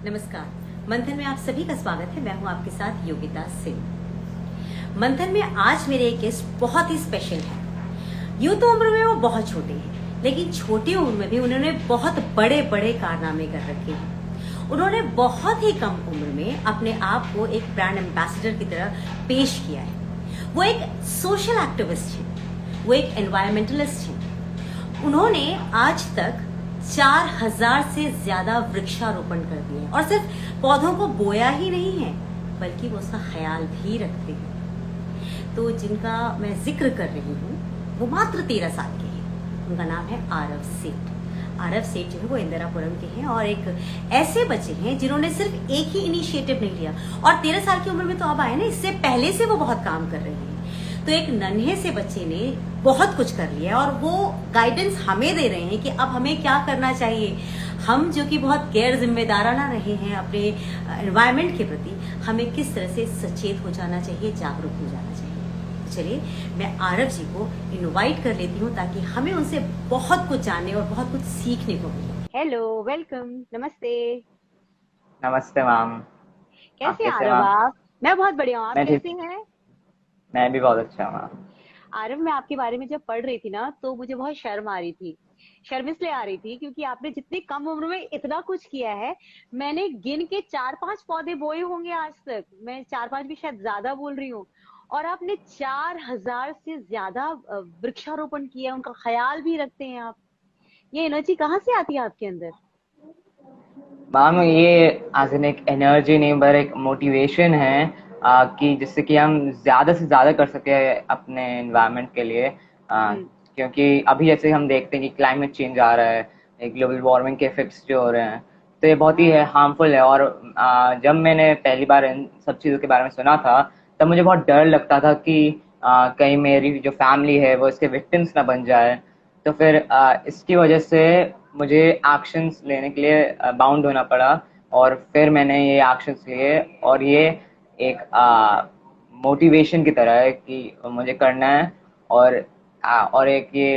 नमस्कार। मंथन में आप सभी का स्वागत है। मैं हूं आपके साथ योगिता सिंह। मंथन में आज मेरे एक गेस्ट बहुत ही स्पेशल है। यूं तो उम्र में वो बहुत छोटे हैं, लेकिन छोटी उम्र में भी उन्होंने बहुत बड़े बड़े कारनामे कर रखे हैं। उन्होंने बहुत ही कम उम्र में अपने आप को एक ब्रांड एम्बेसडर की तरह पेश किया है। वो एक सोशल एक्टिविस्ट हैं, वो एक एनवायरमेंटलिस्ट हैं। उन्होंने आज तक 4000 से ज्यादा वृक्षारोपण कर दिए और सिर्फ पौधों को बोया ही नहीं है, बल्कि वो उसका ख्याल भी रखते हैं। तो जिनका मैं जिक्र कर रही हूँ वो मात्र 13 साल के हैं। उनका नाम है आरव सेठ। आरव सेठ जो है वो इंदिरापुरम के हैं और एक ऐसे बच्चे हैं जिन्होंने सिर्फ एक ही इनिशिएटिव नहीं लिया। और 13 साल की उम्र में तो अब आए ना, इससे पहले से वो बहुत काम कर रहे हैं। तो एक नन्हे से बच्चे ने बहुत कुछ कर लिया और वो गाइडेंस हमें दे रहे हैं कि अब हमें क्या करना चाहिए। हम जो कि बहुत गैर जिम्मेदाराना रहे हैं अपने एनवायरनमेंट के प्रति, हमें किस तरह से सचेत हो जाना चाहिए, जागरूक हो जाना चाहिए। चलिए मैं आरव जी को इनवाइट कर लेती हूँ ताकि हमें उनसे बहुत कुछ जानने और बहुत कुछ सीखने को मिले। हेलो, वेलकम, नमस्ते। नमस्ते मैम। आप कैसे हैं कैसे आरव मैम? आप? मैं बहुत बढ़िया हूँ, आप मैं ठीक। कैसे हैं? मैं भी बहुत अच्छा हूँ मैम। आरव, मैं आपके बारे में जब पढ़ रही थी ना तो मुझे बहुत शर्म आ रही थी। शर्म इसलिए आ रही थी क्योंकि आपने जितनी कम उम्र में इतना कुछ किया है। मैंने गिन के 4-5 पौधे बोए होंगे आज तक, मैं 4-5 भी शायद ज्यादा बोल रही हूँ। और आपने 4000 से ज्यादा वृक्षारोपण किया, उनका ख्याल भी रखते हैं आप। ये एनर्जी कहाँ से आती है आपके अंदर? मैम ये एज एन एक एनर्जी नहीं पर एक मोटिवेशन है, कि जिससे कि हम ज़्यादा से ज़्यादा कर सके अपने एनवायरनमेंट के लिए। हम्म। क्योंकि अभी जैसे हम देखते हैं कि क्लाइमेट चेंज आ रहा है, ग्लोबल वार्मिंग के इफेक्ट्स जो हो रहे हैं, तो ये बहुत ही हाँ। हार्मफुल है। और जब मैंने पहली बार इन सब चीज़ों के बारे में सुना था, तब मुझे बहुत डर लगता था कि कहीं मेरी जो फैमिली है वो इसके विक्टिम्स ना बन जाए। तो फिर इसकी वजह से मुझे एक्शंस लेने के लिए बाउंड होना पड़ा। और फिर मैंने ये एक्शंस लिए और ये एक मोटिवेशन की तरह है कि मुझे करना है। और और एक ये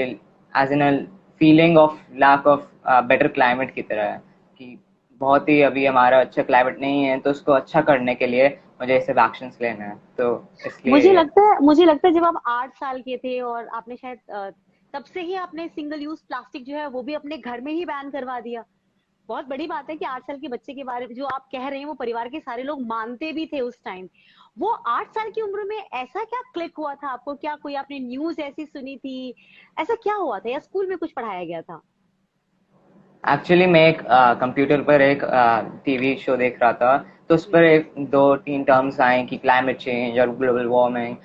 as an feeling of lack of better climate की तरह है कि बहुत ही अभी हमारा अच्छा क्लाइमेट नहीं है, तो उसको अच्छा करने के लिए मुझे ये सब एक्शंस लेना है, तो इसलिए ये। मुझे लगता है जब आप 8 साल के थे और आपने शायद तब से ही आपने सिंगल यूज प्लास्टिक जो है वो भी अपने घर में ही बैन करवा दिया। बहुत बड़ी बात है कि 8 साल के बच्चे के बारे में जो आप कह रहे हैं वो परिवार के सारे लोग मानते भी थे उस टाइम। वो 8 साल की उम्र में ऐसा क्या क्लिक हुआ था आपको? क्या कोई आपने न्यूज ऐसी सुनी थी? ऐसा क्या हुआ था या स्कूल में कुछ पढ़ाया गया था? एक्चुअली मैं एक कंप्यूटर पर एक टीवी शो देख रहा था, तो उस पर हम्म। एक दो तीन टर्म्स आए कि क्लाइमेट चेंज और ग्लोबल वार्मिंग।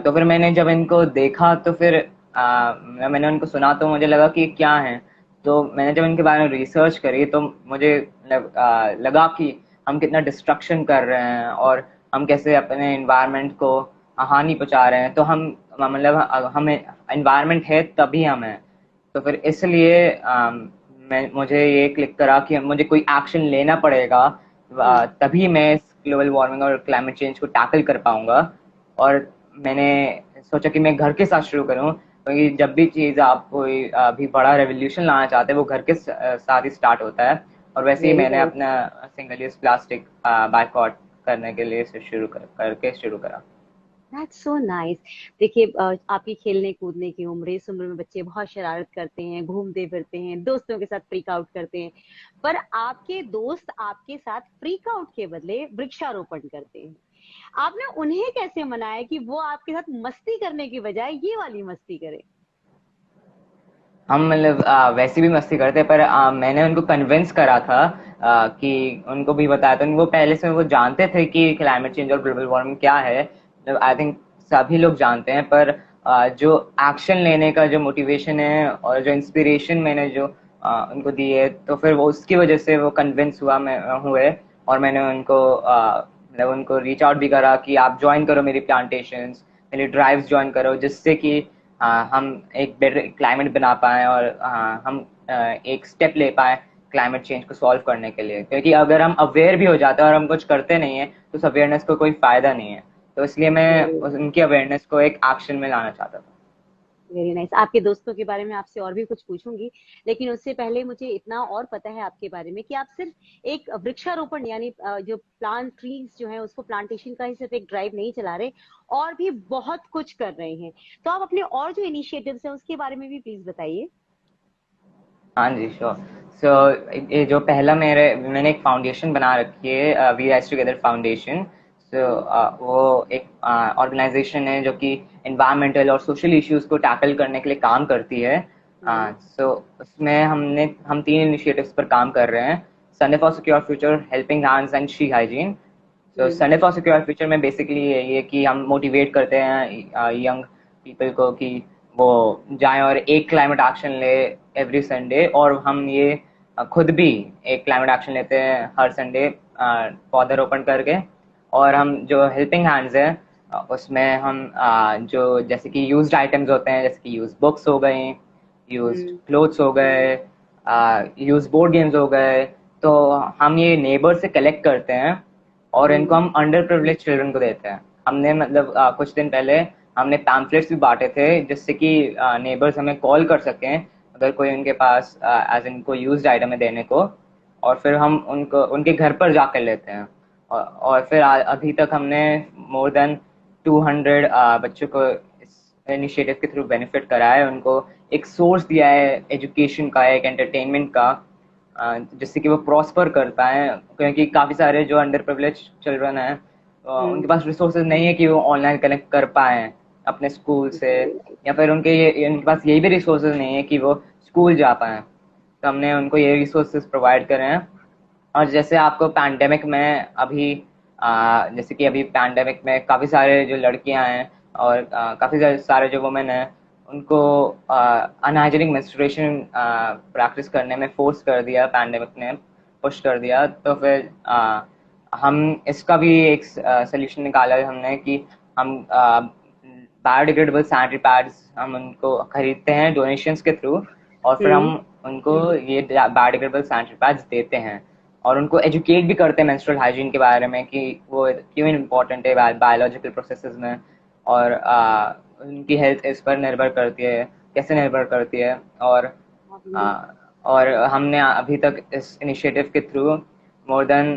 तो फिर मैंने जब इनको देखा तो फिर मैंने उनको सुना तो मुझे लगा कि ये क्या है। तो मैंने जब इनके बारे में रिसर्च करी तो मुझे लगा कि हम कितना डिस्ट्रक्शन कर रहे हैं और हम कैसे अपने इन्वायरमेंट को हानि पहुंचा रहे हैं। तो हम मतलब हमें इन्वायरमेंट है तभी हम हैं। तो फिर इसलिए मैं मुझे ये क्लिक करा कि मुझे कोई एक्शन लेना पड़ेगा, हम्म। तभी मैं इस ग्लोबल वार्मिंग और क्लाइमेट चेंज को टैकल कर पाऊंगा। और मैंने सोचा कि मैं घर के साथ शुरू करूं, क्योंकि जब भी चीज़ आप कोई अभी बड़ा रेवोल्यूशन लाना चाहते हैं वो घर के साथ ही स्टार्ट होता है। और वैसे ही वेरी मैंने गुड। अपना सिंगल यूज प्लास्टिक बाइकआउट करने के लिए करके शुरू करा। That's so nice. देखिए, आपकी खेलने कूदने की उम्र, इस उम्र में बच्चे बहुत शरारत करते हैं, घूमते फिरते हैं, दोस्तों के साथ फ्रीक आउट करते हैं। पर आपके दोस्त आपके साथ फ्रीक आउट के बदले वृक्षारोपण करते हैं। आपने उन्हें कैसे मनाया कि वो आपके साथ मस्ती करने की बजाय ये वाली मस्ती करे? हम मतलब वैसे भी मस्ती करते, पर मैंने उनको कन्विंस करा था कि उनको भी बताया था। वो पहले से वो जानते थे कि क्लाइमेट चेंज और ग्लोबल वार्मिंग क्या है, मतलब आई थिंक सभी लोग जानते हैं। पर जो एक्शन लेने का जो मोटिवेशन है और जो इंस्पिरेशन मैंने जो उनको दी है, तो फिर वो उसकी वजह से वो कन्विंस हुए। और मैंने उनको मतलब उनको रीच आउट भी करा कि आप ज्वाइन करो मेरी प्लांटेशंस, मेरी ड्राइव्स ज्वाइन करो, जिससे कि हम एक बेटर क्लाइमेट बना पाएँ और हम एक स्टेप ले पाएँ क्लाइमेट चेंज को सॉल्व करने के लिए। क्योंकि अगर हम अवेयर भी हो जाते हैं और हम कुछ करते नहीं हैं, तो उस अवेयरनेस को कोई फ़ायदा नहीं है। तो इसलिए मैं वेरी उनकी अवेयरनेस को एक एक्शन में लाना चाहता था। Very nice. आपके दोस्तों के बारे में आपसे और भी कुछ पूछूंगी, लेकिन उससे पहले मुझे इतना और पता है आपके बारे में कि आप सिर्फ एक वृक्षारोपण यानी जो प्लांट ट्रीज जो है उसको प्लांटेशन का ही सिर्फ एक ड्राइव नहीं चला रहे, और भी बहुत कुछ कर रहे हैं। तो आप अपने और जो इनिशिएटिव्स हैं उसके बारे में भी प्लीज बताइए। हाँ जी, श्योर। सो ये जो पहला मैंने एक फाउंडेशन बना रखी है, वी राइज टुगेदर फाउंडेशन। सो हम्म। वो एक ऑर्गेनाइजेशन है जो कि एनवायरमेंटल और सोशल इश्यूज को टैकल करने के लिए काम करती है। हम्म। सो उसमें हम 3 इनिशिएटिव्स पर काम कर रहे हैं: Sunday for secure future, helping hands and she hygiene. तो हम्म। संडे फॉर सिक्योर फ्यूचर में बेसिकली यही है कि हम मोटिवेट करते हैं यंग पीपल को कि वो जाएं और एक क्लाइमेट एक्शन ले एवरी संडे। और हम ये खुद भी एक क्लाइमेट एक्शन लेते हैं हर संडे पौधारोपण करके। और हम जो हेल्पिंग हैंड्स है उसमें हम जो जैसे कि यूज्ड आइटम्स होते हैं, जैसे कि यूज बुक्स हो गई, यूज्ड हम्म। क्लोथ्स हो गए, यूज बोर्ड गेम्स हो गए, तो हम ये नेबर से कलेक्ट करते हैं और इनको हम्म। हम अंडर प्रिविलेज चिल्ड्रन को देते हैं। हमने मतलब कुछ दिन पहले हमने पैम्फलेट्स भी बांटे थे जिससे कि नेबर्स हमें कॉल कर सकें अगर कोई उनके पास एज इन कोई यूज्ड आइटम है देने को, और फिर हम उनको उनके घर पर जाकर लेते हैं। और फिर अभी तक हमने मोर देन 200 बच्चों को इस इनिशिएटिव के थ्रू बेनिफिट करा है। उनको एक सोर्स दिया है एजुकेशन का, एक एंटरटेनमेंट का, जिससे कि वो प्रॉस्पर कर पाए। क्योंकि काफ़ी सारे जो अंडर प्रिविलेज चिल्ड्रन हैं उनके हम्म। पास रिसोर्सेज नहीं है कि वो ऑनलाइन कनेक्ट कर पाएँ अपने स्कूल से, वेरी नाइस। या फिर उनके पास यही भी रिसोर्सेज नहीं है कि वो स्कूल जा पाएँ। तो हमने उनको ये रिसोर्सेज प्रोवाइड करे हैं। और जैसे आपको पैंडेमिक में अभी जैसे कि अभी पैंडेमिक में काफ़ी सारे जो लड़कियां हैं और काफ़ी सारे जो वुमेन हैं उनको अनहाइजीनिक मेंस्ट्रुएशन प्रैक्टिस करने में फोर्स कर दिया, पैंडेमिक ने पुश कर दिया। तो फिर हम इसका भी एक सोल्यूशन निकाला है हमने कि हम बायोडिग्रेडेबल सैनिटरी पैड्स हम उनको खरीदते हैं डोनेशंस के थ्रू, और फिर हम हम्म। उनको ये बायोडिग्रेडेबल सैनिटरी पैड्स देते हैं और उनको एजुकेट भी करते हैं मेंस्ट्रुअल हाइजीन के बारे में कि वो क्यों इम्पोर्टेंट है बायोलॉजिकल प्रोसेसेस में, और उनकी हेल्थ इस पर निर्भर करती है, कैसे निर्भर करती है। हम्म। आ, और हमने अभी तक इस इनिशिएटिव के थ्रू मोर देन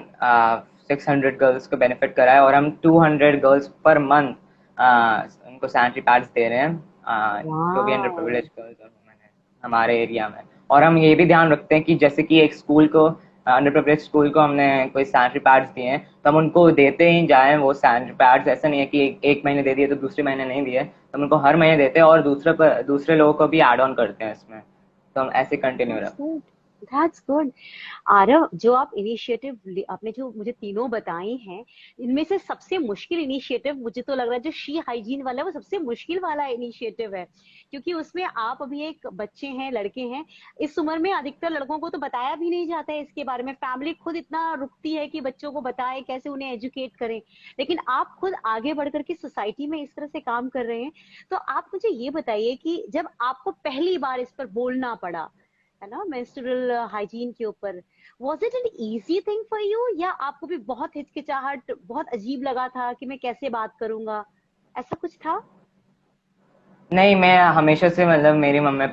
600 गर्ल्स को बेनिफिट करा है, और हम 200 गर्ल्स पर मंथ उनको सैनिटरी पैड्स दे रहे हैं, जो भी अंडर वाह। प्रिविलेज गर्ल्स और वुमेन है हमारे एरिया में। और हम ये भी ध्यान रखते हैं कि जैसे कि एक स्कूल को, अंडर प्रिविलेज स्कूल को हमने कोई सैनिटरी पैड्स दिए हैं तो हम उनको देते ही जाएं वो सैनिटरी पैड्स। ऐसा नहीं है कि एक महीने दे दिए तो दूसरे महीने नहीं दिए, तो हम उनको हर महीने देते हैं और दूसरे लोगों को भी ऐड ऑन करते हैं इसमें। तो हम ऐसे कंटिन्यू दैट्स रखते हैं। गुड। That's good. आरव, जो आप इनिशिएटिव आपने जो मुझे तीनों बताए हैं, इनमें से सबसे मुश्किल इनिशिएटिव मुझे तो लग रहा है जो शी हाइजीन वाला है वो सबसे मुश्किल वाला इनिशिएटिव है, क्योंकि उसमें आप अभी एक बच्चे हैं, लड़के हैं। इस उम्र में अधिकतर लड़कों को तो बताया भी नहीं जाता है इसके बारे में, फैमिली खुद इतना रुकती है कि बच्चों को बताए, कैसे उन्हें एजुकेट करें। लेकिन आप खुद आगे बढ़कर के सोसाइटी में इस तरह से काम कर रहे हैं। तो आप मुझे ये बताइए कि जब आपको पहली बार इस पर बोलना पड़ा, है ना, मेंस्ट्रुअल हाइजीन के ऊपर, was it an easy thing for you, या आपको भी बहुत हिचकिचाहट, बहुत अजीब लगा था कि मैं कैसे बात करूंगा, ऐसा कुछ था? नहीं, मैं हमेशा से मतलब मेरी मम्मी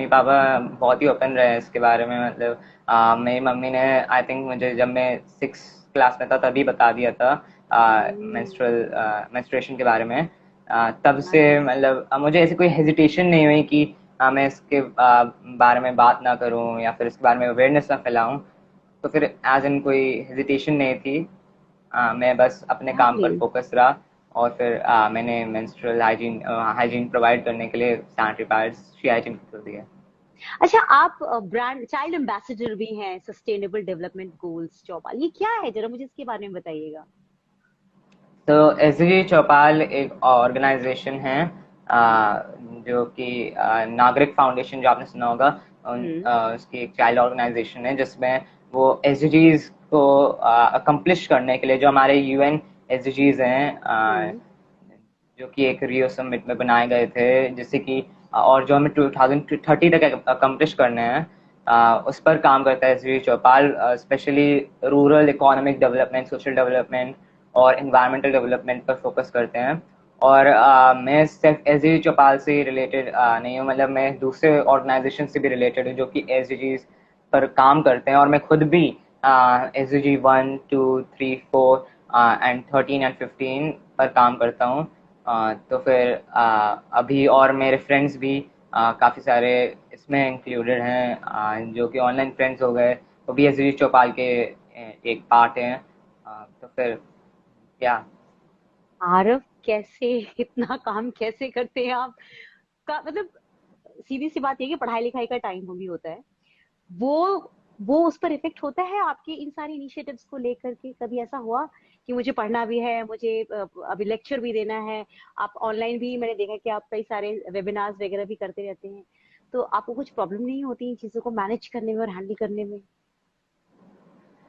पापा बहुत ही ओपन रहे हैं इसके बारे में। मतलब मेरी मम्मी ने आई थिंक मुझे जब मैं 6 क्लास में था तभी बता दिया था मेंस्ट्रुएशन के बारे में। तब से नाइस। मतलब मुझे ऐसी कोई हेजिटेशन नहीं हुई कि मैं इसके बारे में बात ना करूं या फिर इसके बारे में अवेयरनेस ना फैलाऊं। तो फिर एज इन कोई हेजिटेशन नहीं थी। मैं बस अपने काम लवली। पर फोकस रहा, और फिर मैंने मेंस्ट्रुअल हाइजीन प्रोवाइड करने के लिए सैनिटरी पैड्स शी हाइजीन कर दिया। अच्छा, आप ब्रांड चाइल्ड एम्बेसडर भी हैं सस्टेनेबल डेवलपमेंट गोल्स चौपाल, ये क्या है, जरा मुझे इसके बारे में बताइएगा। तो एसजी चौपाल एक ऑर्गेनाइजेशन है जो कि नागरिक फाउंडेशन जो आपने सुना होगा, हम्म। उसकी एक चाइल्ड ऑर्गेनाइजेशन है जिसमें वो एसडीजीज को अकम्प्लिश करने के लिए जो हमारे यूएन एसडीजीज हैं, हम्म। जो कि एक रियो समिट में बनाए गए थे, जिससे कि और जो हमें 2030 तक अकम्प्लिश करने हैं, उस पर काम करता है SD Chaupal. Specially rural economic development, social development और इन्वायरमेंटल डेवलपमेंट पर फोकस करते हैं। और मैं सिर्फ एसडीजी चौपाल से रिलेटेड नहीं हूँ, मतलब मैं दूसरे ऑर्गेनाइजेशन से भी रिलेटेड हूँ जो कि एसडीजीज पर काम करते हैं, और मैं खुद भी एसडीजी 1, 2, 3, 4 एंड 13 एंड 15 पर काम करता हूँ। तो फिर अभी और मेरे फ्रेंड्स भी काफ़ी सारे इसमें इंक्लूडेड हैं, जो कि ऑनलाइन फ्रेंड्स हो गए, वो भी एसडीजी चौपाल के एक पार्ट हैं। तो फिर क्या। आरव, कैसे इतना काम कैसे करते हैं आप? का मतलब सीधी सी बात है कि पढ़ाई लिखाई का टाइम भी होता है, वो वो उस पर इफेक्ट होता है आपके इन सारे इनिशिएटिव्स को लेकर के? कभी ऐसा हुआ कि मुझे पढ़ना भी है, मुझे अभी लेक्चर भी देना है, आप ऑनलाइन भी मैंने देखा कि आप कई सारे वेबिनार्स वगैरह भी करते रहते हैं, तो आपको कुछ प्रॉब्लम नहीं होती इन चीजों को मैनेज करने में और हैंडल करने में?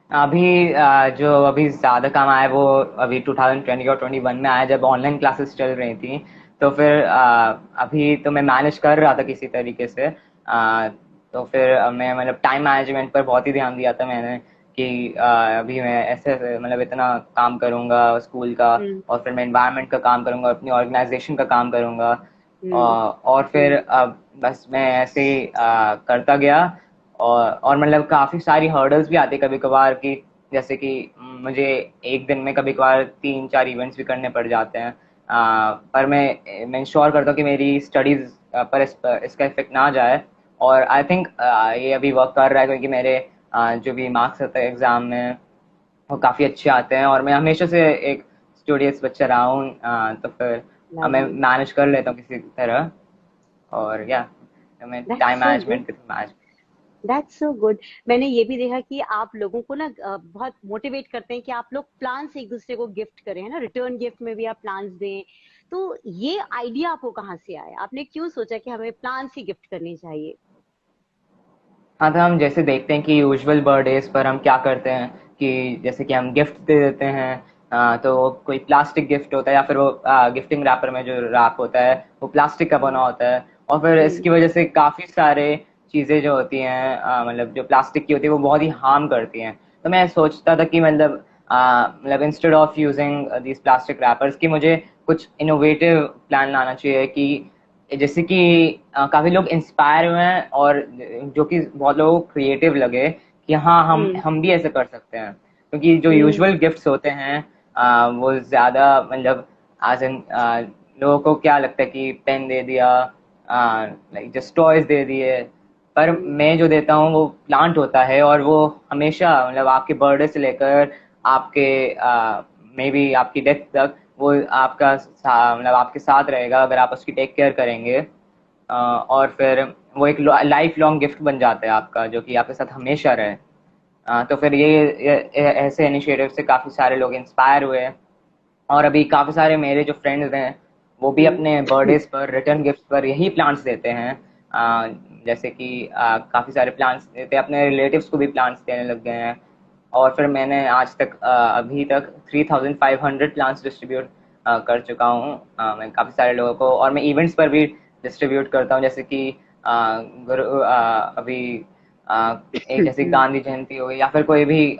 अभी जो अभी ज़्यादा काम आया है वो अभी 2020 और 21 में आया, जब ऑनलाइन क्लासेस चल रही थी। तो फिर अभी तो मैं मैनेज कर रहा था किसी तरीके से। तो फिर मैं मतलब टाइम मैनेजमेंट पर बहुत ही ध्यान दिया था मैंने कि अभी मैं ऐसे ऐसे मतलब इतना काम करूँगा स्कूल का, हम्म। और फिर मैं एनवायरनमेंट का काम करूँगा, अपनी ऑर्गेनाइजेशन का काम करूँगा। हम्म। और फिर बस मैं ऐसे ही करता गया। और मतलब काफ़ी सारी हर्डल्स भी आती कभी कभार की, जैसे कि मुझे एक दिन में कभी कभार 3-4 इवेंट्स भी करने पड़ जाते हैं। पर मैं इंश्योर करता हूँ कि मेरी स्टडीज़ पर इसका इफेक्ट ना जाए। और आई थिंक ये अभी वर्क कर रहा है, क्योंकि मेरे जो भी मार्क्स होते हैं एग्ज़ाम में वो काफ़ी अच्छे आते हैं, और मैं हमेशा से एक स्टूडियस बच्चा रहा हूँ। तो फिर मैं लवली। मैनेज कर लेता हूँ किसी तरह। और या मैं that's time so good. Management के through manage. That's so good. मैंने ये भी देखा कि आप लोगों को ना बहुत मोटिवेट करते हैं कि आप लोग प्लान्स एक दूसरे को गिफ्ट करें, है ना, रिटर्न गिफ्ट में भी आप प्लान्स दें। तो ये आइडिया आपको कहाँ से आया? आपने क्यों सोचा कि हमें प्लान्स ही गिफ्ट करने चाहिए? हाँ, तो हम जैसे देखते हैं कि यूजुअल बर्थडेज पर हम क्या करते हैं कि जैसे कि हम गिफ्ट दे देते हैं। तो कोई प्लास्टिक गिफ्ट होता है, या फिर वो गिफ्टिंग रैपर में जो रैप होता है वो प्लास्टिक का बना हम्म। होता है। और फिर हम्म। इसकी वजह से काफ़ी सारे चीज़ें जो होती हैं मतलब जो प्लास्टिक की होती है वो बहुत ही हार्म करती हैं। तो मैं सोचता था कि मतलब instead of using these plastic rappers, कि मुझे कुछ इनोवेटिव प्लान लाना चाहिए कि जैसे कि काफ़ी लोग इंस्पायर हुए हैं, और जो कि बहुत लोगों को क्रिएटिव लगे कि हाँ हम्म। हम भी ऐसे कर सकते हैं। क्योंकि जो हम्म। यूजुअल गिफ्ट्स होते हैं वो ज़्यादा मतलब आज इन लोगों को क्या लगता है कि पेन दे दिया, लाइक जस्ट टॉयज दे दिए। पर हम्म। मैं जो देता हूँ वो प्लांट होता है, और वो हमेशा मतलब आपके बर्थडे से लेकर आपके मे बी आपकी डेथ तक वो मतलब आपके साथ रहेगा अगर आप उसकी टेक केयर करेंगे। और फिर वो एक लाइफ लॉन्ग गिफ्ट बन जाता है आपका, जो कि आपके साथ हमेशा रहे। तो फिर ऐसे इनिशिएटिव से काफ़ी सारे लोग इंस्पायर हुए। और अभी काफ़ी सारे मेरे जो फ्रेंड्स हैं वो भी हम्म। अपने बर्थडेज पर रिटर्न गिफ्ट पर यही प्लांट्स देते हैं। जैसे कि काफ़ी सारे प्लांट्स देते हैं, अपने रिलेटिव्स को भी प्लांट्स देने लग गए हैं। और फिर मैंने आज तक अभी तक 3500 प्लांट्स डिस्ट्रीब्यूट कर चुका हूँ। मैं काफ़ी सारे लोगों को, और मैं इवेंट्स पर भी डिस्ट्रीब्यूट करता हूँ, जैसे कि अभी एक जैसे हम्म। गांधी जयंती हो गई, या फिर कोई भी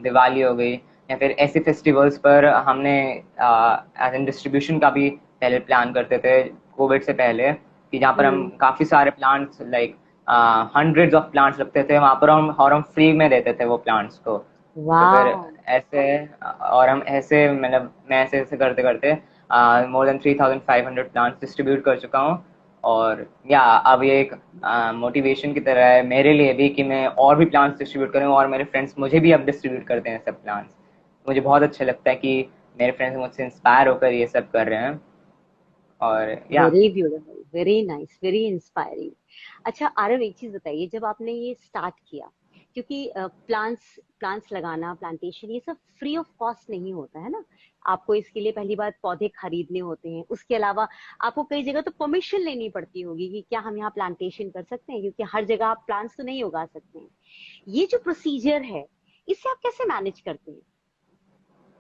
दिवाली हो गई, या फिर ऐसे फेस्टिवल्स पर हमने एज एन डिस्ट्रीब्यूशन का भी पहले प्लान करते थे कोविड से पहले, कि जहाँ पर हम हम्म। काफ़ी सारे plants like hundreds of plants रखते थे वहाँ पर, हम फ्री में देते थे वो प्लांट्स को। तो फिर वाह। ऐसे और हम ऐसे मतलब मैं ऐसे ऐसे करते करते मोर देन 3500 प्लांट्स डिस्ट्रीब्यूट कर चुका हूँ। और या अब ये एक मोटिवेशन की तरह है मेरे लिए भी कि मैं और भी प्लांट्स डिस्ट्रीब्यूट करूँ, और मेरे फ्रेंड्स मुझे भी अब डिस्ट्रीब्यूट करते हैं सब प्लांट्स। मुझे बहुत अच्छा लगता है कि मेरे फ्रेंड्स मुझसे इंस्पायर होकर ये सब कर रहे हैं। और या very beautiful, very nice, very inspiring. अच्छा आरव, एक चीज बताइए, जब आपने ये स्टार्ट किया, क्योंकि प्लांट्स प्लांट्स लगाना, प्लांटेशन, ये सब फ्री ऑफ कॉस्ट नहीं होता है ना। आपको इसके लिए पहली बात पौधे खरीदने होते हैं, उसके अलावा आपको कई जगह तो परमिशन लेनी पड़ती होगी कि क्या हम यहाँ प्लांटेशन कर सकते हैं, क्योंकि हर जगह आप प्लांट्स तो नहीं उगा सकते हैं। ये जो प्रोसीजर है, इसे आप कैसे मैनेज करते हैं?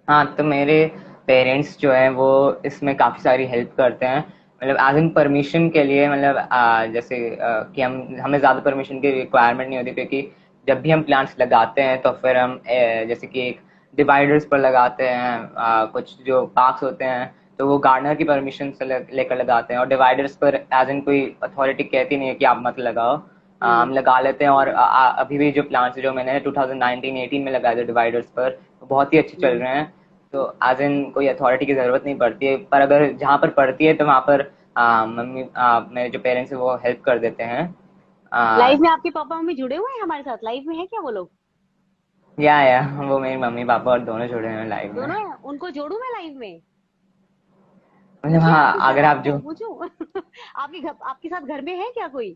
हाँ, तो मेरे पेरेंट्स जो हैं वो इसमें काफ़ी सारी हेल्प करते हैं, मतलब एज इन परमिशन के लिए, मतलब जैसे कि हमें ज़्यादा परमिशन की रिक्वायरमेंट नहीं होती, क्योंकि जब भी हम प्लांट्स लगाते हैं तो फिर हम जैसे कि एक डिवाइडर्स पर लगाते हैं, कुछ जो पार्क्स होते हैं तो वो गार्डनर की परमिशन से लेकर लगाते हैं। और डिवाइडर्स पर एज इन कोई अथॉरिटी कहती नहीं है कि आप मत लगाओ, हम लगा लेते हैं। और अभी भी जो प्लांट्स जो मैंने 2019-18 में लगाए थे डिवाइडर्स पर, तो बहुत ही अच्छे चल रहे हैं। तो एज इन कोई अथॉरिटी की जरूरत नहीं पड़ती है, पर अगर जहाँ पर पड़ती है तो वहाँ पर मम्मी मेरे जो पेरेंट्स हैं वो हेल्प कर देते हैं। लाइव में आपके पापा मम्मी जुड़े हुए हैं हमारे साथ? लाइव में है क्या वो लोग? या वो मेरी मम्मी पापा और दोनों जुड़े हैं लाइव में। दोनों हैं? उनको जोड़ू मैं लाइव में? मतलब पूछे हाँ, आपके अगर आप साथ, जो पूछूं? आपके घर, आपके साथ घर में है क्या कोई?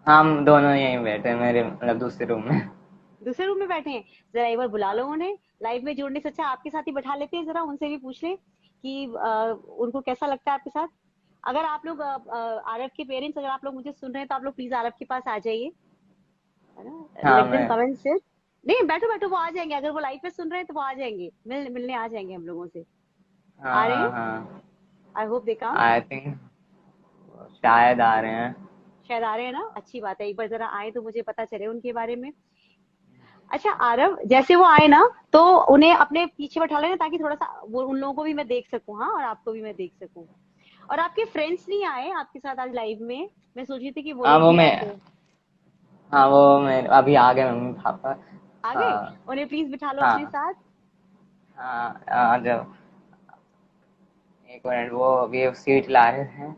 हम दोनों यहीं बैठे हैं मेरे मतलब दूसरे रूम में। दूसरे रूम में बैठे हैं? जरा एक बार बुला लो उन्हें। लाइव में जोड़ने से अच्छा आपके साथ ही बैठा लेते हैं, जरा उनसे भी पूछ लें कि उनको कैसा लगता है आपके साथ। अगर आप लोग आरव के पेरेंट्स, अगर आप लोग मुझे सुन रहे हैं तो आप लोग प्लीज आरव के पास आ जाइए, है ना? हाँ लेट देम मैं, कम एंड सिट। नहीं, बैठो बैठो, वो आ जाएंगे। अगर वो लाइव पे सुन रहे हैं तो वो आ जाएंगे, मिलने आ जाएंगे हम लोगों से। हाँ आ रहे हाँ हैं? हाँ, I hope they come. I think शायद आ रहे हैं। शायद आ रहे हैं ना, अच्छी बात है। एक बार जरा आए तो मुझे पता चले उनके बारे में। अच्छा आरव, जैसे वो आए ना तो उन्हें अपने पीछे बैठा लेना, ताकि थोड़ा सा वो उन लोगों को भी मैं देख सकूं, हाँ, और आपको भी मैं देख सकूं। और आपके फ्रेंड्स नहीं आए आपके साथ आज लाइव में? मैं सोच रही थी कि वो हाँ लोग वो भी मैं, आते। हाँ वो मैं अभी आ गए मम्मी पापा। आ गए? हाँ उन्हें प्लीज बिठा लो अपने हाँ साथ। हाँ, जब एक मिनट, वो अभी सीट ला रहे हैं।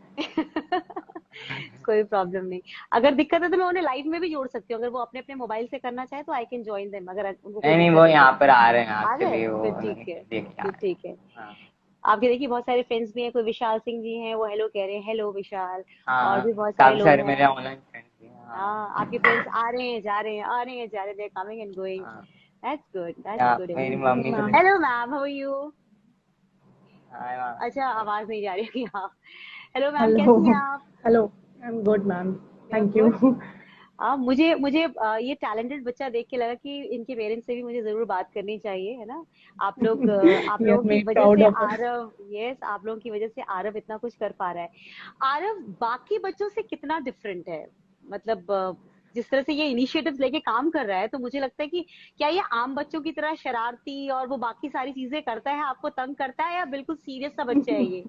कोई प्रॉब्लम नहीं। अगर दिक्कत है तो मैं उन्हें लाइव में भी जोड़ सकती हूँ, अगर वो अपने अपने मोबाइल से करना चाहे तो आई कैन ज्वाइन देम, अगर उनको कोई नहीं नहीं, वो दिक्कत है तो। यहाँ पर आ रहे हैं आ गए? एक्चुअली, वो फिर ठीक उन्होंने है, देख के आ फिर रहे ठीक है। हैं। हाँ आपके देखिए बहुत सारे फ्रेंड्स भी हैं, कोई विशाल सिंह जी हैं, वो हेलो कह रहे हैं, हेलो विशाल। और हाँ, भी बहुत सारे काफी लोग सारे हैं। मेरे ऑनलाइन फ्रेंड्स भी हैं। हाँ, हाँ आपके फ्रेंड्स आ रहे हैं, जा रहे हैं, आ रहे हैं, जा रहे हैं, कमिंग एंड गोइंग। हाँ, दैट्स गुड, दैट्स या गुड। मेरी हेलो मम्मी को भी। Ma'am. Hello ma'am, how are you? हाँ हाँ, अच्छा, आवाज नहीं जा रही है हाँ। Hello ma'am, hello. कैसी हैं आप? Hello. I am good ma'am. You are thank you. Good? मुझे मुझे ये टैलेंटेड बच्चा देख के लगा कि इनके पेरेंट्स से भी मुझे जरूर बात करनी चाहिए, है ना? आप यस, लोगों की मेक वजह प्राउड से ऑफ अस। आरव, यस, आप लोगों की वजह से आरव इतना कुछ कर पा रहा है। आरव बाकी बच्चों से कितना डिफरेंट है? मतलब जिस तरह से ये इनिशिएटिव्स लेके काम कर रहा है, तो मुझे लगता है कि क्या ये आम बच्चों की तरह शरारती और वो बाकी सारी चीजें करता है, आपको तंग करता है, या बिल्कुल सीरियस सा बच्चा है ये?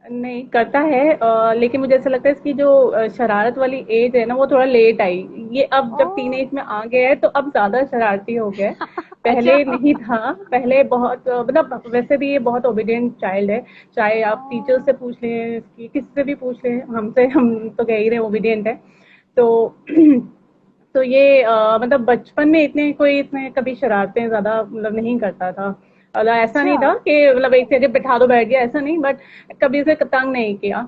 नहीं करता है, लेकिन मुझे ऐसा लगता है इसकी जो शरारत वाली एज है ना वो थोड़ा लेट आई। ये अब ओ। जब टीनेज में आ गया है तो अब ज्यादा शरारती हो गया है। अच्छा। पहले नहीं था, पहले बहुत मतलब वैसे भी ये बहुत ओबीडियंट चाइल्ड है। चाहे आप टीचर से ओ। पूछ लें, इसकी किसी से भी पूछ लें, हमसे हम तो कह ही रहे ओबीडियंट है। तो तो ये मतलब बचपन में इतने कोई इसने कभी शरारतें ज्यादा मतलब नहीं करता था। मतलब ऐसा अच्छा। नहीं था कि मतलब एक जगह बिठा दो बैठ गया, ऐसा नहीं, बट कभी उसे तंग नहीं किया।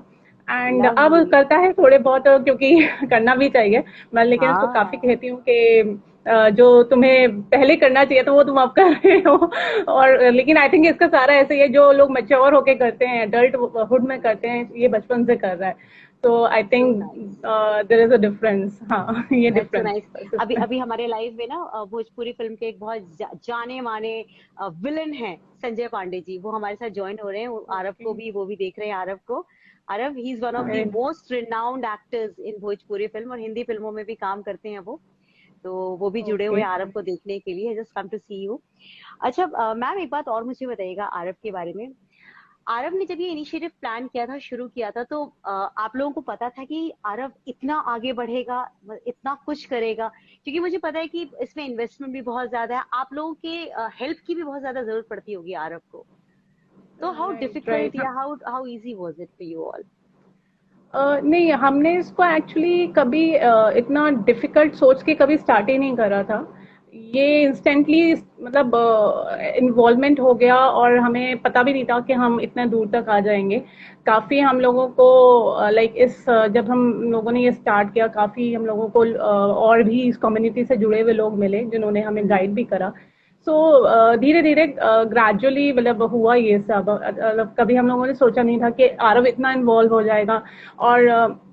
एंड अब लवली। करता है थोड़े बहुत, क्योंकि करना भी चाहिए। मैं लेकिन उसको काफी हाँ। कहती हूँ कि जो तुम्हें पहले करना चाहिए था वो तुम अब कर रहे हो। और लेकिन आई थिंक इसका सारा ऐसे ही है, जो लोग मैच्योर होके करते हैं, एडल्ट हुड में करते हैं, ये बचपन से कर रहा है। तो I so think nice. There is a difference. हाँ, ये दैट्स सो डिफरेंस नाइस। बस अभी इसमें। अभी हमारे लाइव में ना भोजपुरी फिल्म के एक बहुत जाने माने विलन हैं, संजय पांडे जी, वो हमारे साथ ज्वाइन हो रहे हैं। आरव ओके। को भी, वो भी देख रहे हैं आरव को। Aarav, he is one of the very most renowned actors in Bhojpuri film, और हिंदी फिल्मों में भी काम करते हैं वो। तो वो भी जुड़े हुए ओके। हैं आरव को देखने के लिए, just come to see you. अच्छा मैम, एक बात और मुझे बताइएगा आरव के बारे में। आरव ने जब ये इनिशिएटिव प्लान किया था, शुरू किया था, तो आप लोगों को पता था कि आरव इतना आगे बढ़ेगा, इतना कुछ करेगा? क्योंकि मुझे पता है कि इसमें इन्वेस्टमेंट भी बहुत ज्यादा है, आप लोगों के हेल्प की भी बहुत ज्यादा जरूरत पड़ती होगी आरव को। तो हाउ राइट डिफिकल्ट राइट। या how easy was it for you all? नहीं, हमने इसको एक्चुअली कभी इतना डिफिकल्ट सोच के कभी स्टार्ट ही नहीं करा था। ये इंस्टेंटली मतलब इन्वॉल्वमेंट हो गया, और हमें पता भी नहीं था कि हम इतने दूर तक आ जाएंगे। काफ़ी हम लोगों को लाइक जब हम लोगों ने ये स्टार्ट किया, काफ़ी हम लोगों को और भी इस कम्युनिटी से जुड़े हुए लोग मिले जिन्होंने हमें गाइड भी करा। सो धीरे धीरे ग्रेजुअली मतलब हुआ ये सब। मतलब कभी हम लोगों ने सोचा नहीं था कि आरव इतना इन्वॉल्व हो जाएगा। और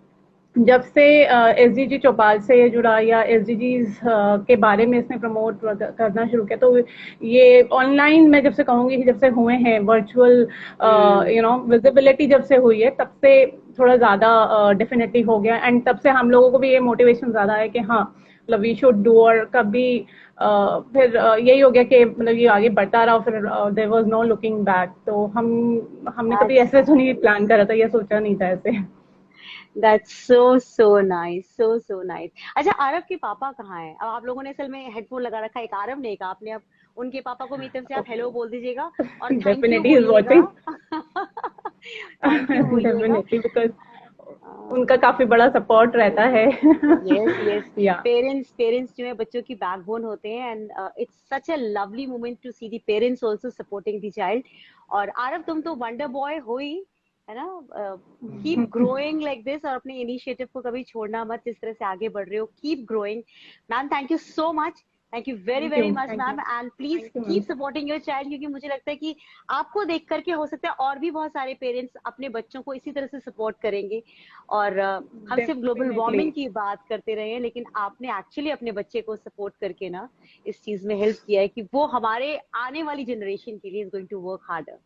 जब से एसडीजी चौपाल से ये जुड़ा, या एसडीजीज के बारे में इसने प्रमोट करना शुरू किया, तो ये ऑनलाइन, मैं जब से कहूँगी कि जब से हुए हैं वर्चुअल हम्म। विजिबिलिटी जब से हुई है, तब से थोड़ा ज़्यादा डेफिनेटली हो गया। एंड तब से हम लोगों को भी ये मोटिवेशन ज़्यादा है कि हाँ, मतलब वी शुड डू, और कभी फिर यही हो गया कि मतलब ये आगे बढ़ता रहा, फिर there was no looking back. तो हमने कभी That's ऐसे तो नहीं प्लान करा था, ये सोचा नहीं था ऐसे। That's so nice, so nice. अच्छा, आरव के पापा कहाँ हैं? अब आप लोगों ने असल में हेडफोन लगा रखा है, एक आरव ने, एक आपने। अब उनके पापा को मेरी तरफ से आप हेलो बोल दीजिएगा और थैंक यू डेफिनेटली इज बोलिएगा। वाचिंग। थैंक यू बोलिएगा। डेफिनेटली, बिकॉज उनका काफी बड़ा सपोर्ट रहता है। Yes yes. या पेरेंट्स जो है बच्चों की बैकबोन होते हैं, and it's such a lovely moment to see the parents also supporting the child. और आरव, तुम तो वंडर बॉय हो ही, है ना? कीप ग्रोइंग लाइक दिस, और अपने इनिशिएटिव को कभी छोड़ना मत, जिस तरह से आगे बढ़ रहे हो, keep growing. Ma'am, thank you so much. Thank you very thank very you, much thank you, ma'am, and please thank you keep ma'am. Supporting your child, क्योंकि मुझे लगता है कि आपको देख करके हो सकता है और भी बहुत सारे पेरेंट्स अपने बच्चों को इसी तरह से सपोर्ट करेंगे। और हम सिर्फ ग्लोबल डेफिनेटली, वार्मिंग की बात करते रहे हैं, लेकिन आपने एक्चुअली अपने बच्चे को सपोर्ट करके ना इस चीज में हेल्प किया है कि वो हमारे आने वाली जनरेशन के लिए is going to work harder.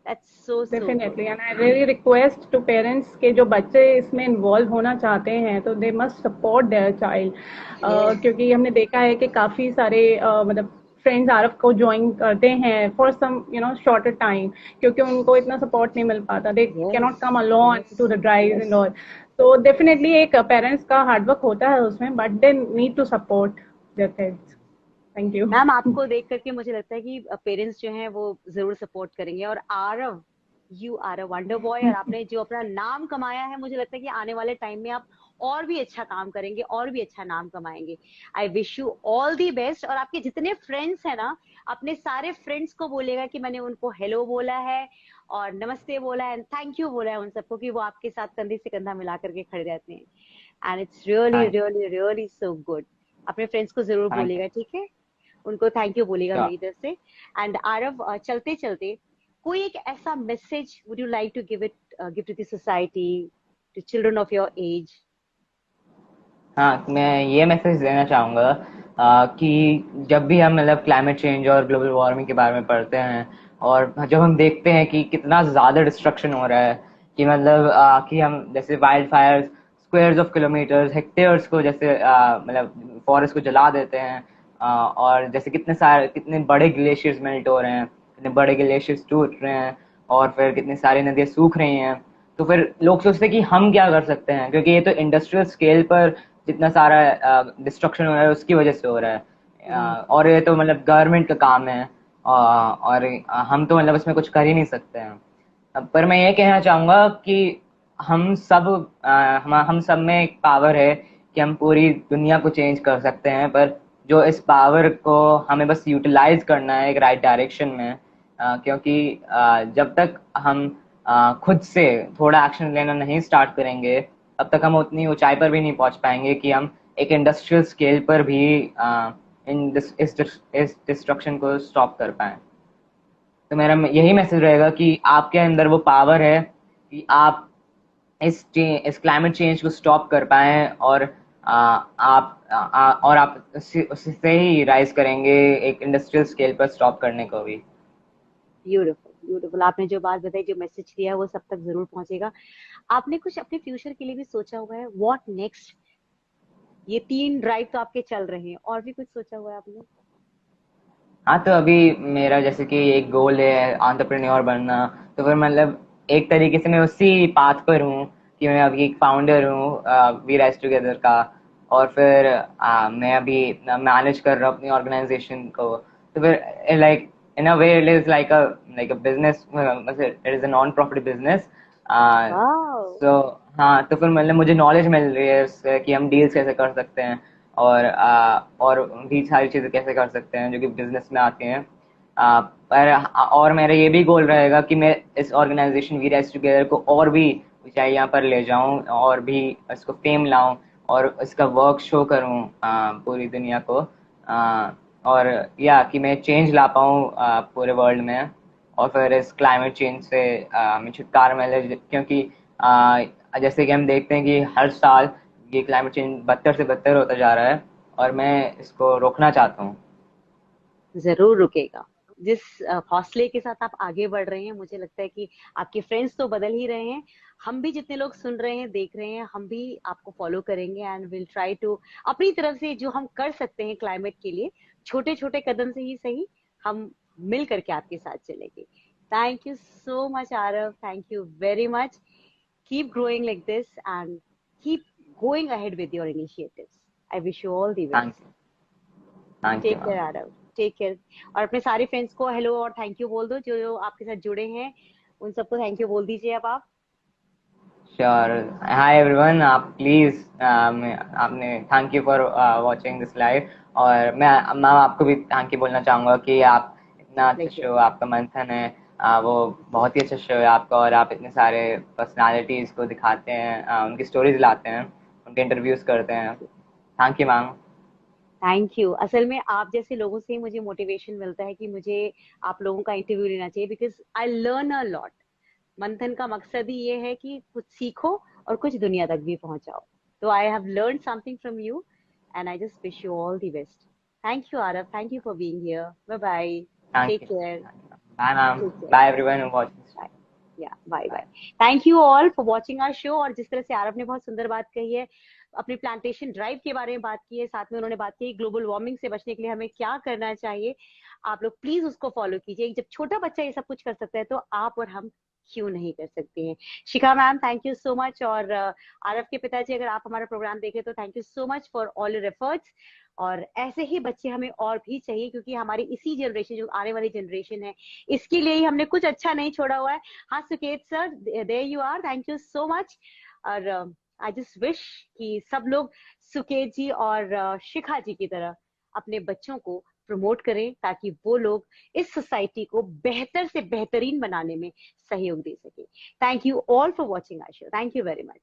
That's so good. Definitely, and I really request to parents के जो बच्चे इसमें इन्वॉल्व होना चाहते हैं तो they must support their child. Yes क्योंकि हमने देखा है कि काफी सारे मतलब फ्रेंड्स आरफ को ज्वाइन करते हैं फॉर सम शॉर्टर टाइम, क्योंकि उनको इतना सपोर्ट नहीं मिल पाता, they can yes not come alone yes to the drive and all. तो डेफिनेटली एक पेरेंट्स का हार्डवर्क होता है उसमें, but they need to support their kids. Thank you. Ma'am, आपको देख करके मुझे लगता है कि पेरेंट्स जो हैं वो जरूर सपोर्ट करेंगे। और Aarav, you are a wonder boy, और आपने जो अपना नाम कमाया है, मुझे लगता है कि आने वाले टाइम में आप और भी अच्छा काम करेंगे और भी अच्छा नाम कमाएंगे। I wish you all the best. और आपके जितने फ्रेंड्स हैं ना, अपने सारे फ्रेंड्स को बोलेगा कि मैंने उनको हेलो बोला है और नमस्ते बोला है, थैंक यू बोला है उन सबको, कि वो आपके साथ कंधे से कंधा मिला करके खड़े रहते हैं। And it's really thank really really so good. अपने फ्रेंड्स को जरूर थैंक बोलेगा, ठीक है? उनको थैंक यू बोलेगा यू। मेरी तरफ से। एंड आरव, चलते चलते कोई एक ऐसा message would you like to give to the society, to children of your age? हाँ, मैं ये मैसेज देना चाहूँगा कि जब भी हम मतलब क्लाइमेट चेंज और ग्लोबल वार्मिंग के बारे में पढ़ते हैं और जब हम देखते हैं कि कितना ज़्यादा डिस्ट्रक्शन हो रहा है, कि मतलब कि हम जैसे wild Fyers squares of kilometres hectares को जैसे मतलब फॉरेस्ट को जला देते हैं, और जैसे कितने बड़े ग्लेशियर्स मेल्ट हो रहे हैं, कितने बड़े ग्लेशियर्स टूट रहे हैं, और फिर कितनी सारी नदियाँ सूख रही हैं। तो फिर लोग सोचते हैं कि हम क्या कर सकते हैं, क्योंकि ये तो इंडस्ट्रियल स्केल पर जितना सारा डिस्ट्रक्शन हो रहा है उसकी वजह से हो रहा है। और ये तो मतलब गवर्नमेंट का काम है, और हम तो मतलब इसमें कुछ कर ही नहीं सकते हैं। पर मैं ये कहना चाहूँगा कि हम सब में एक पावर है कि हम पूरी दुनिया को चेंज कर सकते हैं, पर जो इस पावर को हमें बस यूटिलाइज करना है एक राइट डायरेक्शन में। क्योंकि जब तक हम खुद से थोड़ा एक्शन लेना नहीं स्टार्ट करेंगे, तब तक हम उतनी ऊंचाई पर भी नहीं पहुंच पाएंगे कि हम एक इंडस्ट्रियल स्केल पर भी इस डिस्ट्रक्शन को स्टॉप कर पाए। तो मेरा यही मैसेज रहेगा कि आपके अंदर वो पावर है कि आप इस क्लाइमेट चेंज को स्टॉप कर पाएं, और आप उससे ही राइज करेंगे एक इंडस्ट्रियल स्केल पर स्टॉप करने को भी। Beautiful beautiful. आपने जो बात बताई, जो मैसेज दिया है, वो सब तक जरूर पहुंचेगा। आपने कुछ अपने फ्यूचर के लिए भी सोचा हुआ है? What next? ये 3 ड्राइव तो आपके चल रहे हैं, और भी कुछ सोचा हुआ है आपने? हाँ, तो अभी मेरा जैसे कि एक गोल है एंटरप्रेन्योर बनना। तो फिर मतलब एक तरीके से मैं उसी पाथ पर हूँ कि मैं अभी एक फाउंडर हूँ वी राइज टुगेदर का। और फिर मैं अभी मैनेज कर रहा हूँ अपनी ऑर्गेनाइजेशन को। तो फिर like in a way it is like a business, it is a non profit business. Wow. So हाँ, तो फिर मतलब मुझे नॉलेज मिल रही है उससे कि हम डील्स कैसे कर सकते हैं, और भी सारी चीज़ें कैसे कर सकते हैं जो कि बिजनेस में आती हैं। पर और मेरा ये भी गोल रहेगा कि मैं इस ऑर्गेनाइजेशन वी राइज टुगेदर को और भी ऊंचाइयां पर ले जाऊं, और भी इसको फेम लाऊं, और इसका वर्क शो करूं पूरी दुनिया को। और या कि मैं चेंज ला पाऊं पूरे वर्ल्ड में, और फिर इस क्लाइमेट चेंज से हमें छुटकारा मिले। क्योंकि जैसे कि हम देखते हैं कि हर साल ये क्लाइमेट चेंज बदतर से बदतर होता जा रहा है, और मैं इसको रोकना चाहता हूँ। जरूर रुकेगा। जिस हौसले के साथ आप आगे बढ़ रहे हैं, मुझे लगता है कि आपके फ्रेंड्स तो बदल ही रहे हैं, हम भी जितने लोग सुन रहे हैं, देख रहे हैं, हम भी आपको फॉलो करेंगे एंड विल ट्राई टू अपनी तरफ से जो हम कर सकते हैं क्लाइमेट के लिए, छोटे छोटे कदम से ही सही, हम मिल करके आपके साथ चलेंगे। Thank you so much Aarav, thank you very much. Keep growing like this and keep going ahead with your initiatives. I wish you all the thank best. You, thank you Take ma'am. care, Arav. Take care. और अपने सारे friends को hello और thank you बोल दो, जो आपके साथ जुड़े हैं, उन सबको थैंक यू बोल दीजिए अब आप। श्योर। हाय एवरीवन, आप प्लीज आपने thank you for watching this live. और मैं मैम आपको भी थैंक यू बोलना चाहूँगा कि आप इतना अच्छा Pleasure. शो, आपका मंथन है, वो बहुत ही अच्छा शो है आपका, और आप इतने सारे पर्सनालिटीज को दिखाते हैं, उनकी स्टोरीज लाते हैं, उनके इंटरव्यूज करते हैं। Thank you ma'am. Thank you. असल में आप जैसे लोगों से ही मुझे मोटिवेशन मिलता है कि मुझे आप लोगों का इंटरव्यू लेना चाहिए, because I learn a lot. मंथन का मकसद ही ये है कि कुछ सीखो और कुछ दुनिया तक भी पहुंचाओ। तो I have learn something from you and I just wish you all the best. Thank you Aarav, thank you for being here. Bye bye, thank take you, care, bye ma'am, take care, bye everyone who watching. Bye. Yeah bye bye. Thank you all for watching our show. और जिस तरह से आरव ने बहुत सुंदर बात कही है, अपनी प्लांटेशन ड्राइव के बारे में बात की है, साथ में उन्होंने बात की ग्लोबल वार्मिंग से बचने के लिए हमें क्या करना चाहिए, आप लोग प्लीज उसको फॉलो कीजिए। जब छोटा बच्चा ये सब कुछ कर सकता है तो आप और हम क्यों नहीं कर सकते हैं। Shikha ma'am, thank you so much. और आरव के पिताजी, अगर आप हमारा प्रोग्राम देखें तो thank you so much for all your efforts. और ऐसे ही बच्चे हमें और भी चाहिए, क्योंकि हमारी इसी जनरेशन, जो आने वाली जनरेशन है, इसके लिए ही हमने कुछ अच्छा नहीं छोड़ा हुआ है। हाँ Suket sir, there you are, thank you so much. और आई जस्ट विश कि सब लोग सुकेत जी और शिखा जी की तरह अपने बच्चों को प्रमोट करें, ताकि वो लोग इस सोसाइटी को बेहतर से बेहतरीन बनाने में सहयोग दे सके। Thank you all for watching our show. Thank you very much.